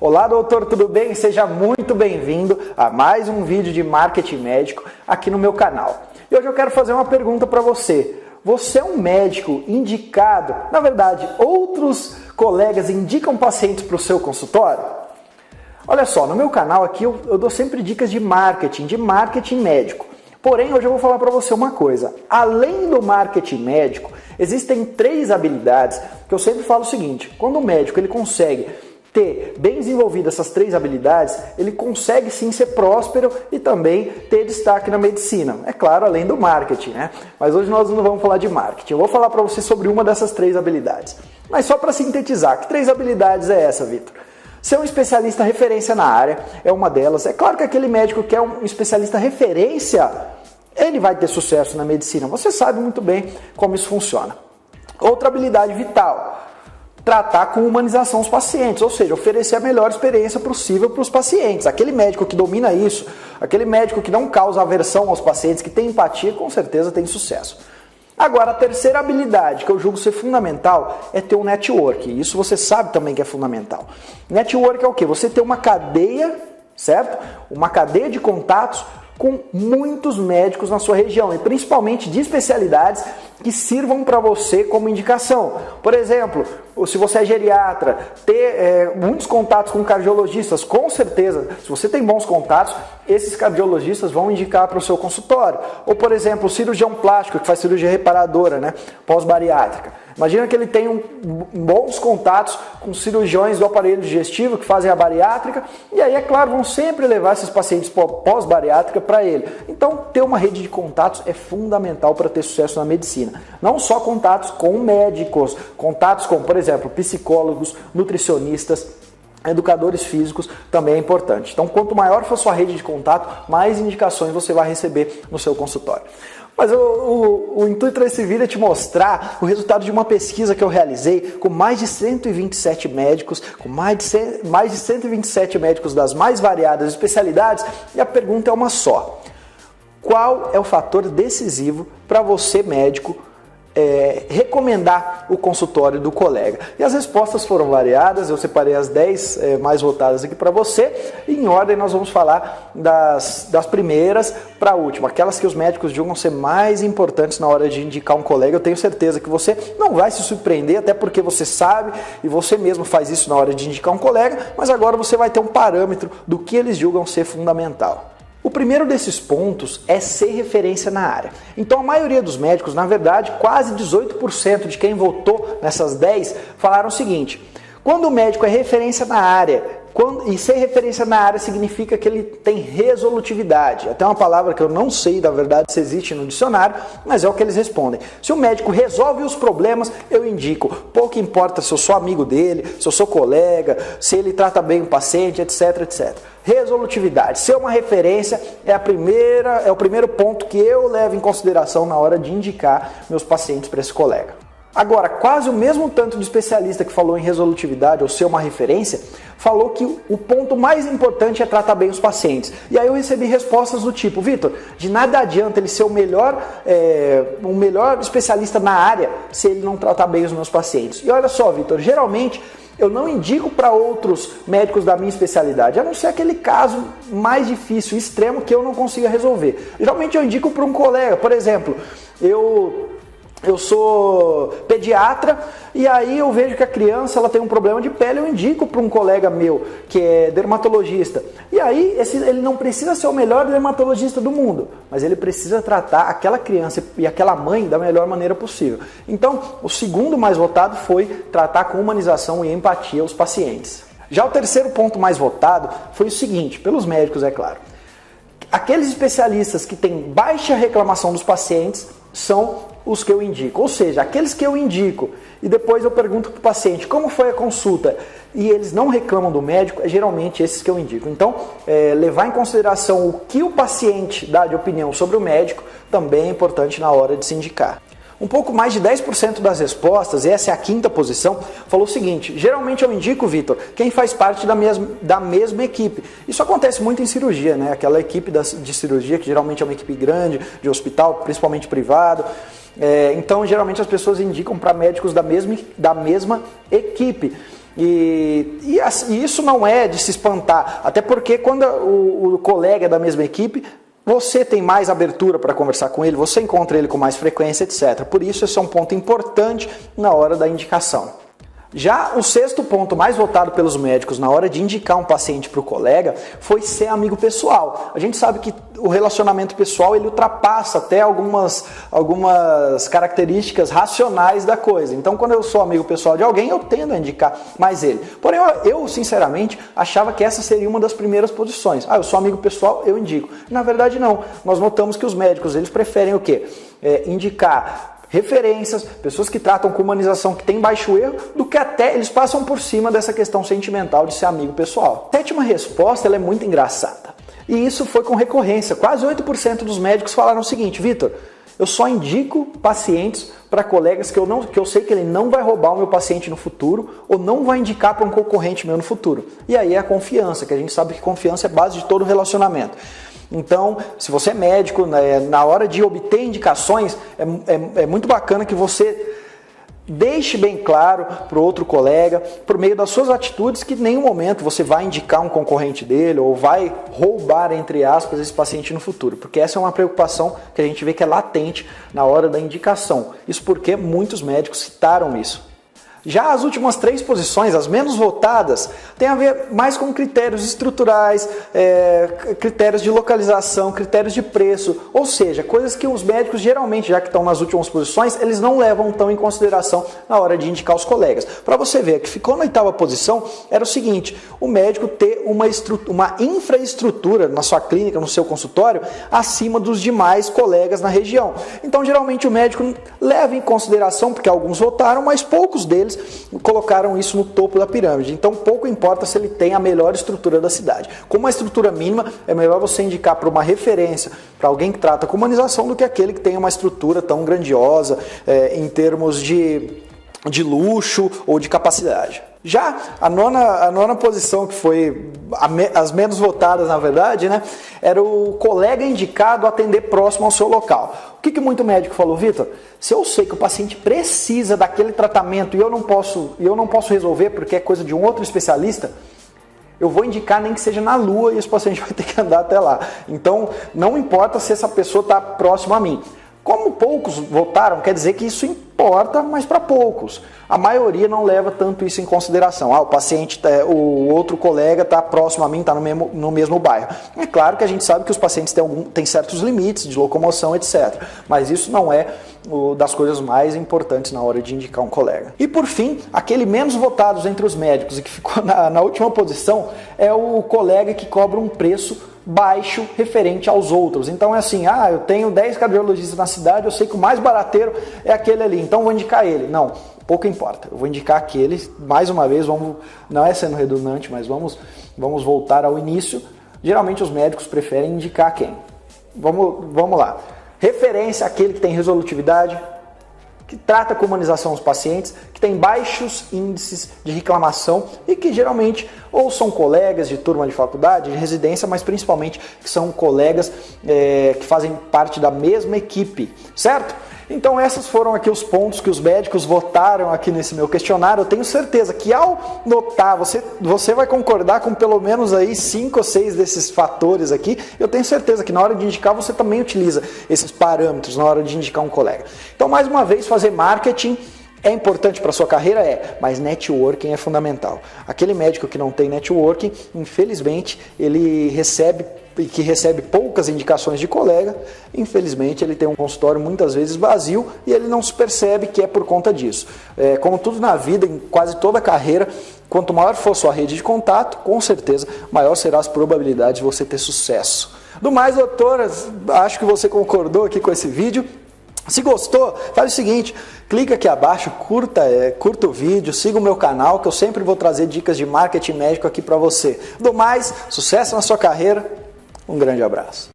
Olá, doutor, tudo bem? Seja muito bem-vindo a mais um vídeo de marketing médico aqui no meu canal. E hoje eu quero fazer uma pergunta para você. Você é um médico indicado? Na verdade, outros colegas indicam pacientes para o seu consultório? Olha só, no meu canal aqui eu dou sempre dicas de marketing médico. Porém, hoje eu vou falar para você uma coisa. Além do marketing médico, existem 3 habilidades que eu sempre falo o seguinte. Quando o médico ele consegue ter bem desenvolvidas essas 3 habilidades, ele consegue sim ser próspero e também ter destaque na medicina. É claro, além do marketing, né? Mas hoje nós não vamos falar de marketing. Eu vou falar para você sobre uma dessas 3 habilidades. Mas só para sintetizar, que 3 habilidades é essa, Vitor? Ser um especialista referência na área é uma delas. É claro que aquele médico que é um especialista referência, ele vai ter sucesso na medicina. Você sabe muito bem como isso funciona. Outra habilidade vital: tratar com humanização os pacientes, ou seja, oferecer a melhor experiência possível para os pacientes. Aquele médico que domina isso, aquele médico que não causa aversão aos pacientes, que tem empatia, com certeza tem sucesso. Agora, a terceira habilidade que eu julgo ser fundamental é ter um network. Isso você sabe também que é fundamental. Network é o quê? Você ter uma cadeia, certo? Uma cadeia de contatos com muitos médicos na sua região e principalmente de especialidades que sirvam para você como indicação. Por exemplo, se você é geriatra, ter muitos contatos com cardiologistas, com certeza, se você tem bons contatos, esses cardiologistas vão indicar para o seu consultório. Ou, por exemplo, o cirurgião plástico que faz cirurgia reparadora, né, pós-bariátrica. Imagina que ele tem bons contatos com cirurgiões do aparelho digestivo que fazem a bariátrica e aí, é claro, vão sempre levar esses pacientes pós-bariátrica para ele. Então, ter uma rede de contatos é fundamental para ter sucesso na medicina. Não só contatos com médicos, contatos com, por exemplo, psicólogos, nutricionistas, educadores físicos também é importante. Então, quanto maior for sua rede de contato, mais indicações você vai receber no seu consultório. Mas o intuito desse vídeo é te mostrar o resultado de uma pesquisa que eu realizei com mais de 127 médicos, com mais de 127 médicos das mais variadas especialidades, e a pergunta é uma só. Qual é o fator decisivo para você, médico, recomendar o consultório do colega? E as respostas foram variadas, eu separei as 10 mais votadas aqui para você, e em ordem nós vamos falar das primeiras para a última, aquelas que os médicos julgam ser mais importantes na hora de indicar um colega. Eu tenho certeza que você não vai se surpreender, até porque você sabe e você mesmo faz isso na hora de indicar um colega, mas agora você vai ter um parâmetro do que eles julgam ser fundamental. O primeiro desses pontos é ser referência na área. Então a maioria dos médicos, na verdade, quase 18% de quem votou nessas 10, falaram o seguinte: quando o médico é referência na área, e ser referência na área significa que ele tem resolutividade. Até uma palavra que eu não sei, na verdade, se existe no dicionário, mas é o que eles respondem. Se o médico resolve os problemas, eu indico. Pouco importa se eu sou amigo dele, se eu sou colega, se ele trata bem o paciente, etc, etc. Resolutividade, ser uma referência é o primeiro ponto que eu levo em consideração na hora de indicar meus pacientes para esse colega. Agora, quase o mesmo tanto de especialista que falou em resolutividade ou ser uma referência, falou que o ponto mais importante é tratar bem os pacientes. E aí eu recebi respostas do tipo: Vitor, de nada adianta ele ser o melhor especialista na área se ele não tratar bem os meus pacientes. E olha só, Vitor, geralmente eu não indico para outros médicos da minha especialidade, a não ser aquele caso mais difícil, extremo, que eu não consiga resolver. Geralmente eu indico para um colega. Por exemplo, eu sou pediatra e aí eu vejo que a criança ela tem um problema de pele, eu indico para um colega meu que é dermatologista. E aí ele não precisa ser o melhor dermatologista do mundo, mas ele precisa tratar aquela criança e aquela mãe da melhor maneira possível. Então, o segundo mais votado foi tratar com humanização e empatia os pacientes. Já o terceiro ponto mais votado foi o seguinte, pelos médicos, é claro: aqueles especialistas que têm baixa reclamação dos pacientes são os que eu indico. Ou seja, aqueles que eu indico e depois eu pergunto para o paciente como foi a consulta e eles não reclamam do médico, é geralmente esses que eu indico. Então, levar em consideração o que o paciente dá de opinião sobre o médico também é importante na hora de se indicar. Um pouco mais de 10% das respostas, e essa é a quinta posição, falou o seguinte: geralmente eu indico, Vitor, quem faz parte da mesma equipe. Isso acontece muito em cirurgia, né? Aquela equipe de cirurgia, que geralmente é uma equipe grande, de hospital, principalmente privado. Então, geralmente as pessoas indicam para médicos da mesma equipe. E isso não é de se espantar, até porque quando o colega é da mesma equipe, você tem mais abertura para conversar com ele, você encontra ele com mais frequência, etc. Por isso, esse é um ponto importante na hora da indicação. Já o sexto ponto mais votado pelos médicos na hora de indicar um paciente para o colega foi ser amigo pessoal. A gente sabe que o relacionamento pessoal ele ultrapassa até algumas características racionais da coisa. Então, quando eu sou amigo pessoal de alguém, eu tendo a indicar mais ele. Porém, eu sinceramente achava que essa seria uma das primeiras posições. Eu sou amigo pessoal, eu indico. Na verdade, não. Nós notamos que os médicos eles preferem o quê? Indicar referências, pessoas que tratam com humanização, que tem baixo erro, do que até eles passam por cima dessa questão sentimental de ser amigo pessoal. A sétima resposta ela é muito engraçada. E isso foi com recorrência. Quase 8% dos médicos falaram o seguinte: Vitor, eu só indico pacientes para colegas que eu sei que ele não vai roubar o meu paciente no futuro ou não vai indicar para um concorrente meu no futuro. E aí é a confiança, que a gente sabe que confiança é base de todo relacionamento. Então, se você é médico, na hora de obter indicações, é muito bacana que você deixe bem claro para o outro colega, por meio das suas atitudes, que em nenhum momento você vai indicar um concorrente dele ou vai roubar, entre aspas, esse paciente no futuro. Porque essa é uma preocupação que a gente vê que é latente na hora da indicação. Isso porque muitos médicos citaram isso. Já as últimas 3 posições, as menos votadas, tem a ver mais com critérios estruturais, critérios de localização, critérios de preço, ou seja, coisas que os médicos geralmente, já que estão nas últimas posições, eles não levam tão em consideração na hora de indicar os colegas. Para você ver, que ficou na 8ª posição, era o seguinte: o médico ter uma infraestrutura na sua clínica, no seu consultório, acima dos demais colegas na região. Então, geralmente o médico leva em consideração, porque alguns votaram, mas poucos deles colocaram isso no topo da pirâmide. Então pouco importa se ele tem a melhor estrutura da cidade. Com uma estrutura mínima, é melhor você indicar para uma referência, para alguém que trata com humanização, do que aquele que tem uma estrutura tão grandiosa em termos de luxo ou de capacidade. Já a nona posição, que foi as menos votadas, na verdade, era o colega indicado a atender próximo ao seu local. O que muito médico falou: Vitor, se eu sei que o paciente precisa daquele tratamento e eu não posso resolver porque é coisa de um outro especialista, eu vou indicar nem que seja na Lua e esse paciente vai ter que andar até lá. Então, não importa se essa pessoa está próxima a mim. Como poucos votaram, quer dizer que isso importa, mas para poucos. A maioria não leva tanto isso em consideração. O paciente, o outro colega está próximo a mim, está no mesmo bairro. É claro que a gente sabe que os pacientes têm certos limites de locomoção, etc. Mas isso não é das coisas mais importantes na hora de indicar um colega. E por fim, aquele menos votado entre os médicos e que ficou na última posição é o colega que cobra um preço baixo referente aos outros. Então é assim: eu tenho 10 cardiologistas na cidade, eu sei que o mais barateiro é aquele ali, então vou indicar ele. Não, pouco importa, eu vou indicar aquele. Mais uma vez, não é sendo redundante, mas vamos voltar ao início. Geralmente os médicos preferem indicar quem? Vamos lá. Referência àquele que tem resolutividade, que trata com humanização os pacientes, que tem baixos índices de reclamação e que geralmente ou são colegas de turma de faculdade, de residência, mas principalmente que são colegas que fazem parte da mesma equipe, certo? Então esses foram aqui os pontos que os médicos votaram aqui nesse meu questionário. Eu tenho certeza que ao notar, você vai concordar com pelo menos aí 5 ou 6 desses fatores aqui. Eu tenho certeza que na hora de indicar você também utiliza esses parâmetros na hora de indicar um colega. Então, mais uma vez, fazer marketing é importante para a sua carreira? Mas networking é fundamental. Aquele médico que não tem networking, infelizmente, ele recebe poucas indicações de colega, infelizmente ele tem um consultório muitas vezes vazio e ele não se percebe que é por conta disso. Como tudo na vida, em quase toda a carreira, quanto maior for sua rede de contato, com certeza, maior serão as probabilidades de você ter sucesso. Do mais, doutor, acho que você concordou aqui com esse vídeo. Se gostou, faz o seguinte: clica aqui abaixo, curta o vídeo, siga o meu canal, que eu sempre vou trazer dicas de marketing médico aqui para você. Do mais, sucesso na sua carreira, um grande abraço.